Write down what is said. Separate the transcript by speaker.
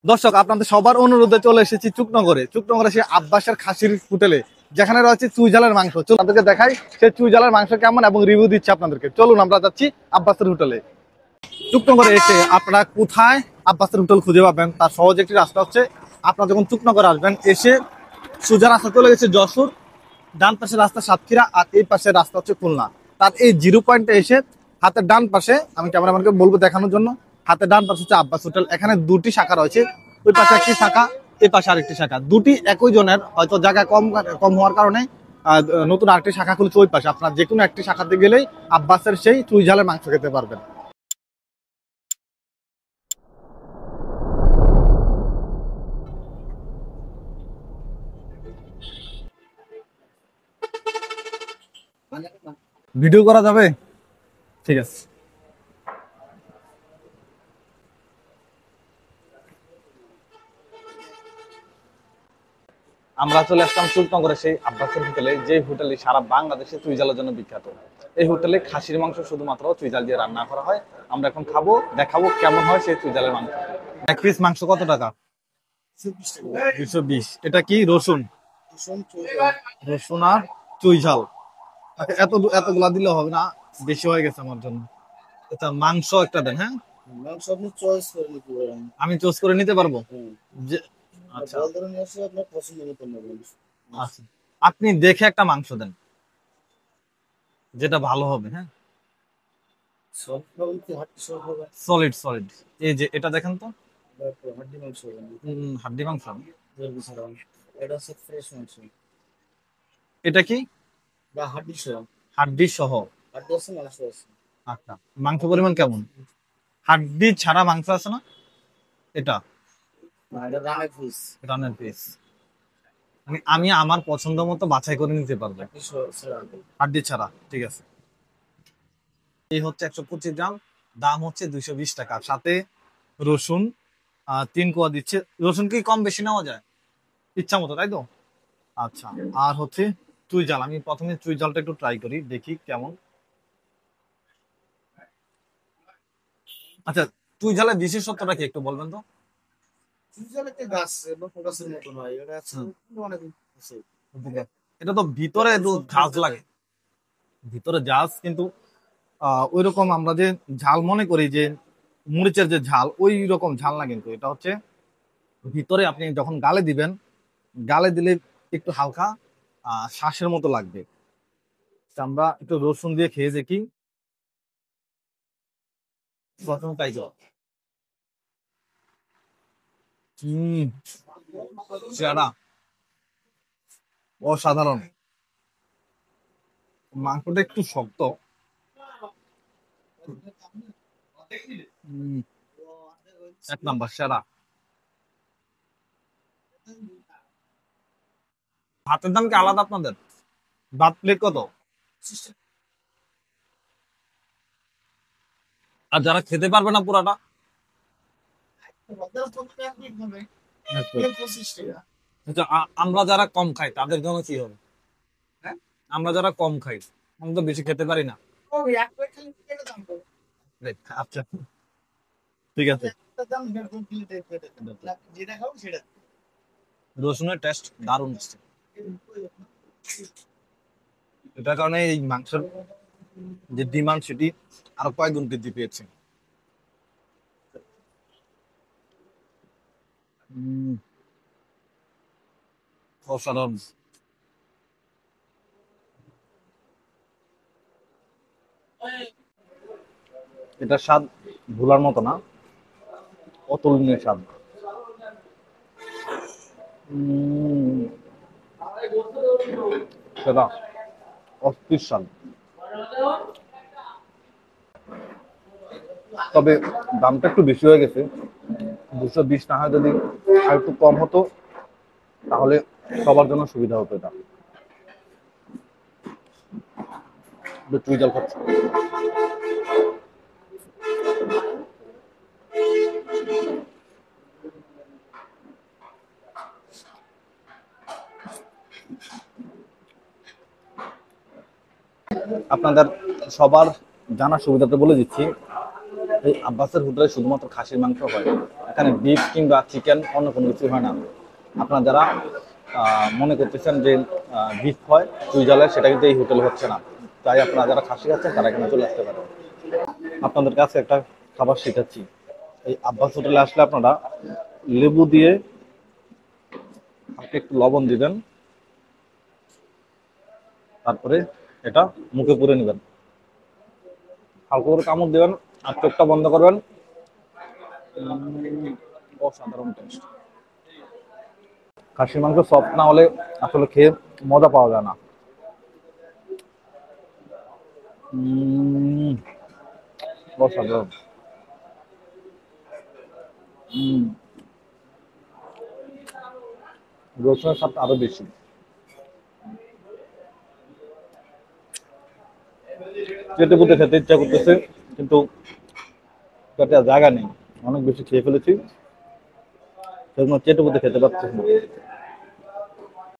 Speaker 1: দর্শক, আপনাদের সবার অনুরোধে চলে এসেছি চুকনগরে। চুকনগরে সে আব্বাসের খাসির হোটেলে, যেখানে রয়েছে চুইঝালের মাংস। চলুন আপনাদেরকে দেখাই সে চুইঝালের মাংস কেমন এবং রিভিউ দিচ্ছে আপনাদেরকে। চলুন আমরা যাচ্ছি আব্বাসের হোটেলে। চুকনগরে এসে আপনারা কোথায় আব্বাসের হোটেল খুঁজে পাবেন তার সহজ একটি রাস্তা হচ্ছে, আপনারা যখন চুকনগরে আসবেন এসে সোজা রাস্তা চলে গেছে যশোর, ডান পাশে রাস্তা সাতক্ষীরা, আর এই পাশের রাস্তা হচ্ছে খুলনা। তার এই জিরো পয়েন্টে এসে হাতের ডান পাশে, আমি ক্যামেরাম্যানকে বলবো দেখানোর জন্য, হাতের ডান পাশে হচ্ছে আব্বাস হোটেল। এখানে দুটি শাখা রয়েছে, ওই পাশে একটি শাখা, এই পাশে আরেকটি শাখা। দুটি একই জনের, হয়তো জায়গা কম কম হওয়ার কারণে নতুন আরেকটি শাখা খুলেছে ওই পাশে। আপনার যে কোনো একটি শাখাতে গেলেই আব্বাসের সেই চুইঝালের মাংস খেতে পারবেন। ভিডিও করা যাবে? ঠিক আছে। আমরা চলে আসলাম চুকনগরে সেই আব্বাসের হোটেলে, যে হোটেলে সারা বাংলাদেশে চুইঝালের জন্য বিখ্যাত। এই হোটেলে খাসির মাংস শুধুমাত্র চুইঝাল দিয়ে রান্না করা হয়। আমরা এখন খাবো, দেখাবো কেমন হয় সেই চুইঝালের মাংস। এক পিস মাংস কত টাকা? 220। এটা কি রসুন? রসুন আর চুইঝাল। আচ্ছা, এতগুলা দিলে হবে না, বেশি হয়ে গেছে আমার জন্য। আচ্ছা, মাংস একটা দেন। হ্যাঁ,
Speaker 2: মাংস আপনি চয়েস করে নিতে পারেন।
Speaker 1: আমি চুজ করে নিতে পারবো? যে আচ্ছা
Speaker 2: বল ধরে নিয়ে আসলে আপনার পছন্দ মতো নেবেন।
Speaker 1: আচ্ছা, আপনি দেখে একটা মাংস দেন যেটা ভালো হবে। হ্যাঁ,
Speaker 2: সব খাবেন কি হাড্ডি সব খাবেন?
Speaker 1: Solid solid. এই যে এটা দেখেন তো।
Speaker 2: হাড্ডি মাংস খাবেন?
Speaker 1: হাড্ডি মাংস।
Speaker 2: এটা হচ্ছে ফ্রেশ মাংস।
Speaker 1: এটা কি?
Speaker 2: বা হাড্ডি সহ।
Speaker 1: হাড্ডি সহ।
Speaker 2: হাড্ডি আছে, মাংস আছে।
Speaker 1: আচ্ছা, মাংস পরিমাণ কেমন? হাড্ডি ছাড়া মাংস আছে না এটা?
Speaker 2: এটা রানের পিস।
Speaker 1: রানের পিস। আমি আমার পছন্দ মতো বাছাই করে নিতে পারবো।
Speaker 2: হাড্ডি সহ ছাড়া।
Speaker 1: হাড্ডি ছাড়া, ঠিক আছে। এই হচ্ছে 125 গ্রাম, দাম হচ্ছে 220 টাকা। সাথে রসুন 3 কোয়া দিচ্ছে। রসুন কি কম বেশি নেওয়া যায় ইচ্ছা মতো, তাই তো? আচ্ছা, আর হচ্ছে চুইঝাল। আমি প্রথমে চুইঝালটা একটু ট্রাই করি, দেখি কেমন। আচ্ছা, চুইঝালের বিশেষত্বটা কি একটু বলবেন তো?
Speaker 2: চুইঝাল একটা গাছ বা ফোকাসের মতো নয়, এটা আছে অনেক আছে।
Speaker 1: এটা তো ভিতরে ঝাঁজ লাগে, ভিতরে ঝাঁজ, কিন্তু ওই রকম আমরা যে ঝাল মনে করি যে মরিচের যে ঝাল, ওই রকম ঝাল না। কিন্তু এটা হচ্ছে ভিতরে, আপনি যখন গালে দিবেন, গালে দিলে একটু হালকা শ্বাসের মতো লাগবে। আমরা একটু রসুন দিয়ে খেয়ে দেখি। প্রথম তাই তো সেরা, অসাধারণ। মাংসটা একটু শক্ত। এক নাম্বার সেরা। ভাতের দাম কি আলাদা আপনাদের? ভাত প্লেট কত? আর যারা খেতে পারবে না পুরাটা? আচ্ছা, আমরা যারা কম খাই তাদের জন্য কি হবে? আমরা যারা কম খাই, আমরা তো বেশি খেতে পারি না। আচ্ছা, ঠিক আছে। রসুনের টেস্ট দারুণ আসছে। এটার কারণে এই মাংসের যে ডিমান্ড সেটি আরো কয়েক গুণ বৃদ্ধি পেয়েছে। অসাধারণ। এটা স্বাদ ভোলার মতো না, অতুলনীয় স্বাদ। সেটা অস্থির স্বাদ। তবে দামটা একটু বেশি হয়ে গেছে। 220 না হয় যদি আর একটু কম হতো তাহলে সবার জন্য সুবিধা হতো। এটা চুইঝাল খাচ্ছে। আপনাদের সবার জানার সুবিধাতে বলে দিচ্ছি, এই আব্বাসের হোটেলে শুধুমাত্র খাসির মাংস হয়। এখানে বিফ কিংবা চিকেন অন্য কোনো কিছু হয় না। আপনারা যারা মনে করতেছেন যে বিফ হয় চুইঝালে, সেটা কিন্তু এই হোটেলে হচ্ছে না। তাই আপনারা যারা খাসি খাচ্ছেন তারা এখানে চলে আসতে পারেন। আপনাদের কাছে একটা খাবার শেখাচ্ছি, এই আব্বাস হোটেলে আসলে আপনারা লেবু দিয়ে একটু লবণ দিবেন, তারপরে এটা মুখে পুরে নেবেন, হালকা করে কামড় দেবেন আর চোখটা বন্ধ করবেন। অসাধারণ টেস্ট। খাসির মাংস সফট না হলে আসলে খেয়ে মজা পাওয়া যায় না। অসাধারণ। রসুনের স্বাদটা আরো বেশি। চেটে পুটে খেতে ইচ্ছা করতেছে, কিন্তু পেটে আর জায়গা নেই, অনেক বেশি খেয়ে ফেলেছি, সেজন্য চেটে পুটে খেতে পারতেছি না।